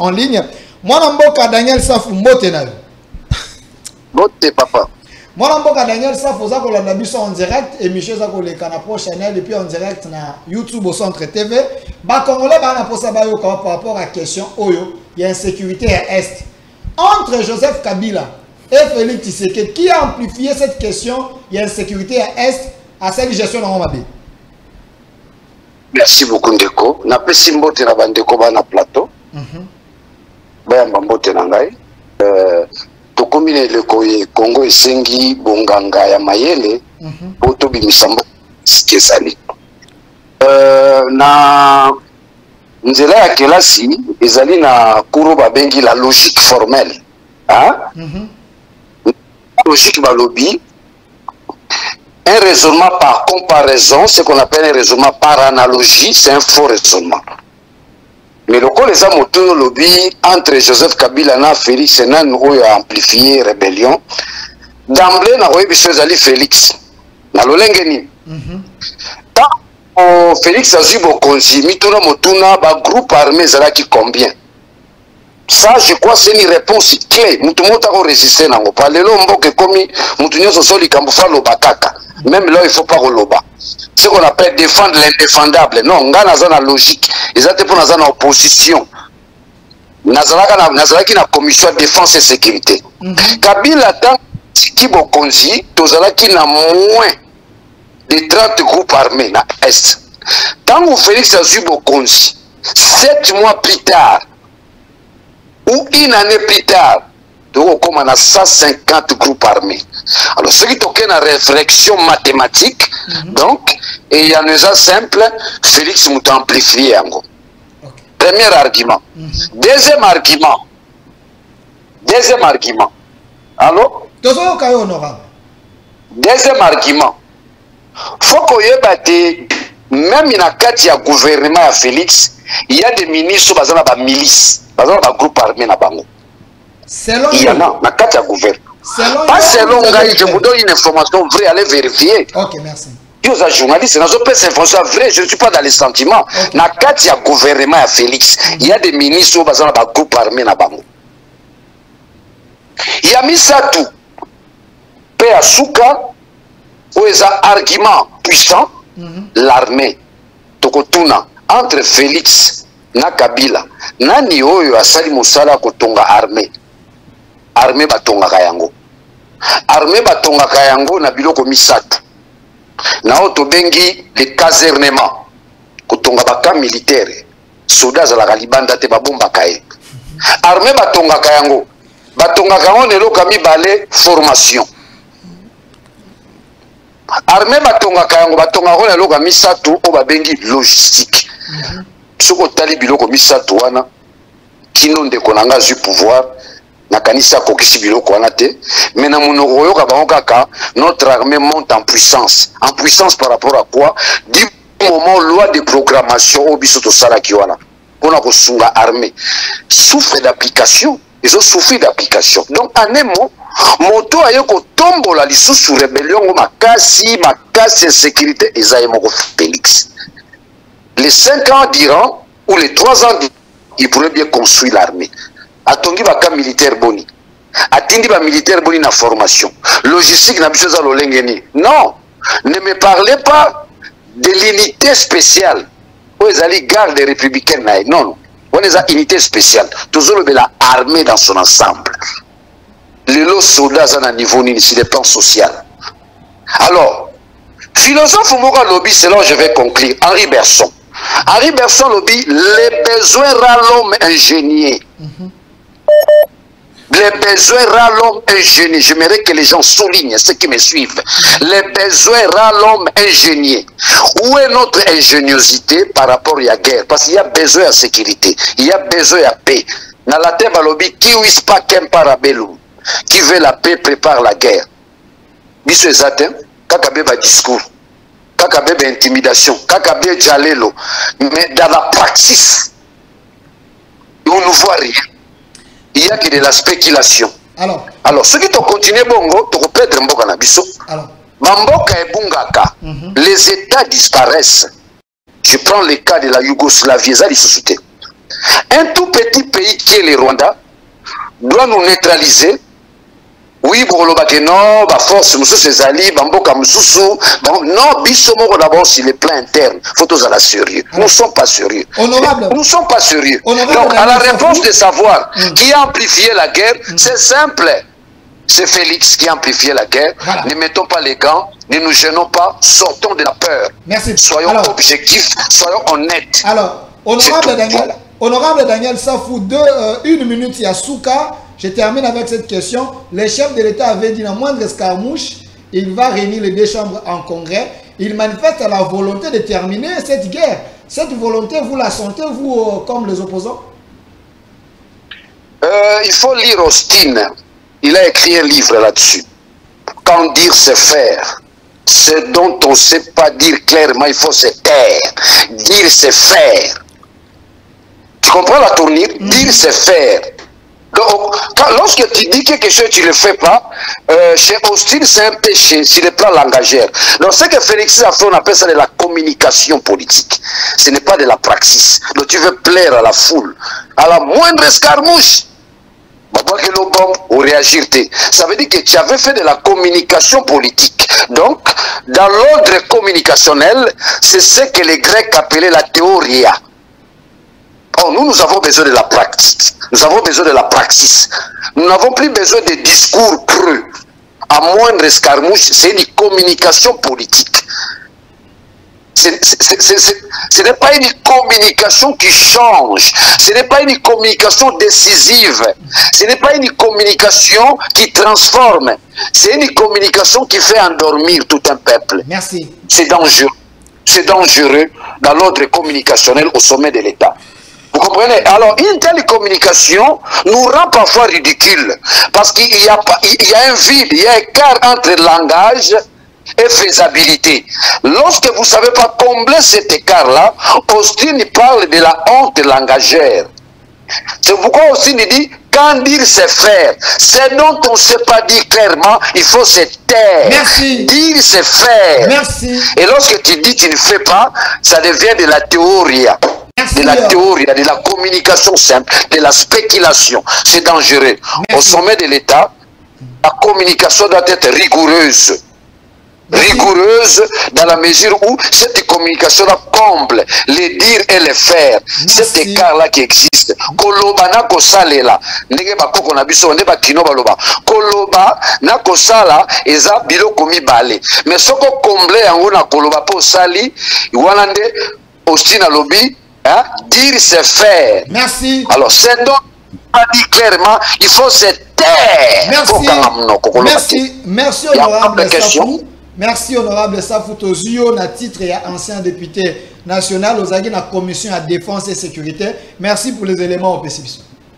en ligne. Moi, Namboka Daniel Safou Mbotenayo. Bote papa. Moi, Namboka Daniel Safou, ça qu'on l'a mis en direct, et Michel Zako le Canapo Channel, et puis en direct na YouTube au Centre TV. Bah, Congolais, bah, on a posé par rapport à la question, Oyo, il y a insécurité à Est. Entre Joseph Kabila et Félix Tshisekedi, qui a amplifié cette question, il y a insécurité à Est, à cette gestion dans Romabé? Merci beaucoup, Ndeko. Na pesi mbote na bandeko ba na plateau. Baya mbote na ngai. Tokomine le Congo esengi bonganga ya mayele. Poto bimisambo sikesali. Na nzela ya kelasi ezali na kuro babengi la logique formelle. Hein? Logique balobi. Un raisonnement par comparaison, ce qu'on appelle un raisonnement par analogie, c'est un faux raisonnement. Mais le cas les amours lobby entre Joseph Kabila et Félix Sénan a amplifié rébellion. D'emblée, na Ali Félix. Na lolengeni. Tant Félix a eu Bokonzi, mituna motuna ba groupe armé zalaki combien? Ça, je crois, c'est une réponse clé. Nous avons résisté. Nous avons parlé de même là, il ne faut pas reloba. Ce qu'on appelle défendre l'indéfendable. Non, on a une logique. Ils ont été pour une opposition. Nous avons une commission de défense et sécurité. Kabila, tant qu'il y a moins de 30 groupes armés dans l'Est. Tant que Félix a eu Bokonzi, 7 mois plus tard, ou une année plus tard, on a 150 groupes armés. Alors, ce qui est une réflexion mathématique, donc, et il y a un exemple simple, Félix m'a amplifié. Premier argument. Deuxième argument. Allô? Deuxième argument. Faut qu'on y ait même dans le gouvernement à Félix, il y a des ministres qui ont des milices. Par exemple, un groupe armé na bango. Il y en a, na kati ya gouvernement. Pas selon Ngaï, je vous donne une information vraie, allez vérifier. Ok, merci. Yo za journaliste, na zo pesa information vraie, je ne suis pas dans les sentiments. Na kati ya gouvernement à Félix, il y a des ministres qui ont un groupe armé na bango. Il y a mis ça tout. Pe asuka, où est un argument puissant, l'armée. Tokotuna, entre Félix na Kabila nani oyo asali musala kotonga armée batonga kayango na biloko misatu na oto bengi le casernement kotonga baka militaire soda za la libanda te babomba kaye armée batonga kayango nelo kami balé formation armée batonga kayango nelo kami misatu o babengi logistique. Ce que tu as dit, c'est qui n'ont pas eu pouvoir, mais notre armée monte en puissance. En puissance par rapport à quoi? Du moment loi de programmation au bisoto salakiwana. On a reçu l'armée. Souffre d'application. Ils ont souffert d'application. Donc, en un mot, moto a eu que tombe la licence sous rébellion, ma casse, insécurité, et ça est mon Félix. Les 5 ans d'Iran, ou les 3 ans d'Iran, ils pourraient bien construire l'armée. Atongi baka militaire boni. Atindi ba militaire boni na formation. Logistique na bisoza lolengeni. Non, ne me parlez pas de l'unité spéciale. Où ils allaient garde républicaine. Non, on est à unité spéciale. Toujours la armée dans son ensemble. Les lots soldats à un niveau sur le plan social. Alors, philosophe Moura Lobby, c'est là où je vais conclure. Henri Bergson lobby, les besoins rend l'homme ingénieux. Les besoins rend l'homme ingénieux. J'aimerais que les gens soulignent, ceux qui me suivent. Les besoins rend l'homme ingénieux. Où est notre ingéniosité par rapport à la guerre? Parce qu'il y a besoin de sécurité, il y a besoin de paix. Dans la terre lobby, qui wis pas qu'un parabellum. Qui veut la paix prépare la guerre. Biso ezaten, kakabeba discours. Kakabeba intimidation, kakabeba jalelo, mais dans la pratique, on ne voit rien. Il y a que de la spéculation. Alors ceux qui ont continué bongo, tu peux perdre mboka na biso. Bamboka et bungaka, les États disparaissent. Je prends le cas de la Yougoslavie, ça société. Un tout petit pays qui est le Rwanda doit nous neutraliser. Oui, pour le non, force, c'est Ali, Bamboka Moussou, non, Bissomoro d'abord sur le plan interne. Faut tous à la sérieux. Nous ne sommes pas sérieux. Honorable. Nous ne sommes pas sérieux. Honorable. Donc, à la réponse de savoir qui a amplifié la guerre, c'est simple. C'est Félix qui a amplifié la guerre. Voilà. Ne mettons pas les gants, ne nous gênons pas, sortons de la peur. Merci. Soyons objectifs, soyons honnêtes. Alors, honorable Daniel Safou, 1 minute, Yasuka. Je termine avec cette question. Le chef de l'État avait dit, dans moindre escarmouche, il va réunir les deux chambres en congrès. Il manifeste la volonté de terminer cette guerre. Cette volonté, vous la sentez, vous, comme les opposants? Il faut lire Austin. Il a écrit un livre là-dessus. Quand dire, c'est faire. Ce dont on ne sait pas dire clairement, il faut se taire. Dire, c'est faire. Tu comprends la tournure? Dire, c'est faire. Donc, lorsque tu dis quelque chose, tu ne le fais pas, chez Austin, c'est un péché sur le plan langagère. Donc, ce que Félix a fait, on appelle ça de la communication politique. Ce n'est pas de la praxis. Donc, tu veux plaire à la foule. À la moindre escarmouche, ou réagir. Ça veut dire que tu avais fait de la communication politique. Donc, dans l'ordre communicationnel, c'est ce que les Grecs appelaient la théoria. Oh, nous avons besoin de la pratique. Nous avons besoin de la praxis. Nous n'avons plus besoin de discours creux. À moindre escarmouche, c'est une communication politique. Ce n'est pas une communication qui change. Ce n'est pas une communication décisive. Ce n'est pas une communication qui transforme. C'est une communication qui fait endormir tout un peuple. Merci. C'est dangereux. C'est dangereux dans l'ordre communicationnel au sommet de l'État. Vous comprenez? Alors, une telle communication nous rend parfois ridicules. Parce qu'il y a un vide, il y a un écart entre langage et faisabilité. Lorsque vous ne savez pas combler cet écart-là, Austin parle de la honte langagère. C'est pourquoi Austin dit, quand dire c'est faire. Ce dont on ne sait pas dire clairement, il faut se taire. Merci. Dire c'est faire. Merci. Et lorsque tu dis tu ne fais pas, ça devient de la théorie. De la théorie, de la communication simple, de la spéculation. C'est dangereux. Merci. Au sommet de l'État, la communication doit être rigoureuse. Rigoureuse dans la mesure où cette communication-là comble les dire et les faire. Cet écart-là qui existe. Koloba na kosala ndenge bakoko na biso nde bakino baloba. Koloba na kosala eza biloko mibale. Mais soko comble yango na koloba po sali wana nde Austin alobi, hein, dire c'est faire. Merci. Alors c'est donc pas dit clairement, il faut se taire. Merci. Merci honorable Safou. Merci honorable Safou Tozio, na titre et ancien député national aux na commission à défense et sécurité. Merci pour les éléments au PCB.